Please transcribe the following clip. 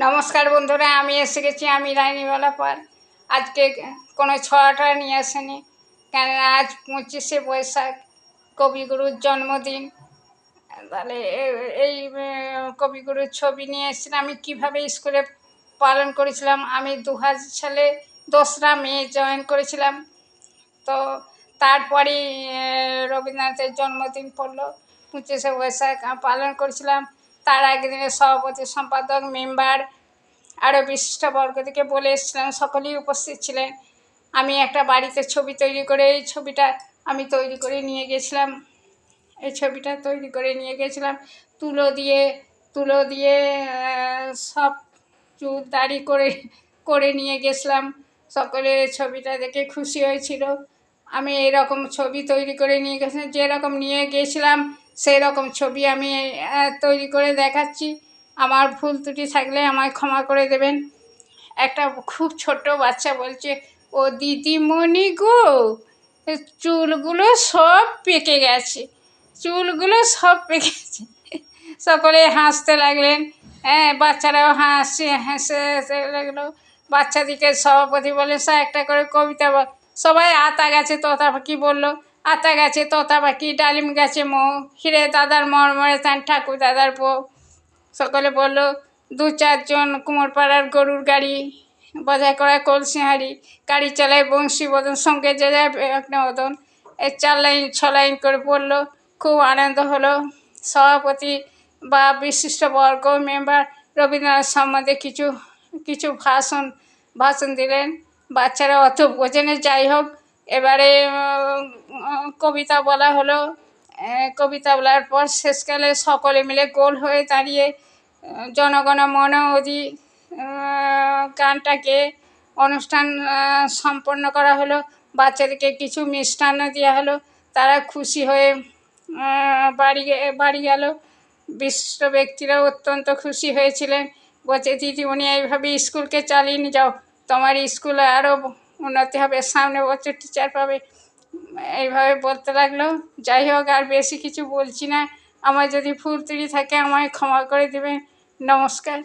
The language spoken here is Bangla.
নমস্কার বন্ধুরা, আমি এসে গেছি। আমি রাইনীবালা পাল। আজকে কোনো ছড়াটা নিয়ে আসেনি, কেননা আজ 25শে বৈশাখ, কবিগুরুর জন্মদিন। তাহলে এই কবিগুরুর ছবি নিয়ে এসেছিলাম। আমি কীভাবে স্কুলে পালন করেছিলাম। আমি 2000 সালে 2রা মে জয়েন করেছিলাম। তো তারপরেই রবীন্দ্রনাথের জন্মদিন পড়লো, 25শে বৈশাখ পালন করেছিলাম। তার আগের দিনে সভাপতি, সম্পাদক, মেম্বার, আরও বিশিষ্টবর্গ থেকে বলে এসেছিলাম, সকলেই উপস্থিত ছিলেন। আমি একটা বাড়িতে ছবি তৈরি করে এই ছবিটা আমি তৈরি করে নিয়ে গেছিলাম। এই ছবিটা তৈরি করে নিয়ে গেছিলাম তুলো দিয়ে সব চুল দাড়ি করে নিয়ে গেছিলাম। সকলে ছবিটা দেখে খুশি হয়েছিল। আমি এরকম ছবি তৈরি করে নিয়ে গেছিলাম, যেরকম নিয়ে গেছিলাম সেই রকম ছবি আমি তৈরি করে দেখাচ্ছি। আমার ভুল ত্রুটি থাকলে আমায় ক্ষমা করে দেবেন। একটা খুব ছোট বাচ্চা বলছে, ও দিদিমণি গো, চুলগুলো সব পেকে গেছে, চুলগুলো সব পেকে গেছে। সকলে হাসতে লাগলেন। বাচ্চারাও হেসে লাগলো। বাচ্চাদিকে সভাপতি বলে, স্যার একটা করে কবিতা বল। সবাই আতা গাছে তোতা পাখি বললো। আতা গাছে তোতা পাখি, ডালিম গাছে মৌ, হিরে দাদার মরমরে চান ঠাকুর দাদার বউ। সকলে বলল, 2-4 কুমোরপাড়ার গরুর গাড়ি, বোঝাই করা কলসি হাঁড়ি, গাড়ি চালায় বংশী বদন, সঙ্গে যে যায় বদন। এই 4 লাইন 6 লাইন করে পড়লো। খুব আনন্দ হলো। সভাপতি বা বিশিষ্টবর্গ, মেম্বার রবীন্দ্রনাথ সম্বন্ধে কিছু কিছু ভাষণ দিলেন। বাচ্চারা অত বোঝেনি, যাই হোক। এবারে কবিতা বলা হলো। কবিতা বলার পর শেষকালে সকলে মিলে গোল হয়ে দাঁড়িয়ে জনগণ মন অধি গানটাকে অনুষ্ঠান সম্পন্ন করা হলো। বাচ্চাদেরকে কিছু মিষ্টান্ন দেওয়া হলো। তারা খুশি হয়ে বাড়ি গেল। বিশিষ্ট ব্যক্তিরা অত্যন্ত খুশি হয়েছিলেন। বলছে, দিদিমণি এইভাবে স্কুলকে চালিয়ে নিয়ে যাও, তোমার স্কুলে আরও উন্নতি হবে, সামনে বছর টিচার পাবে। এইভাবে বলতে লাগলো। যাই হোক, আর বেশি কিছু বলছি না। আমার যদি ভুল ত্রুটি থাকে আমায় ক্ষমা করে দেবেন। নমস্কার।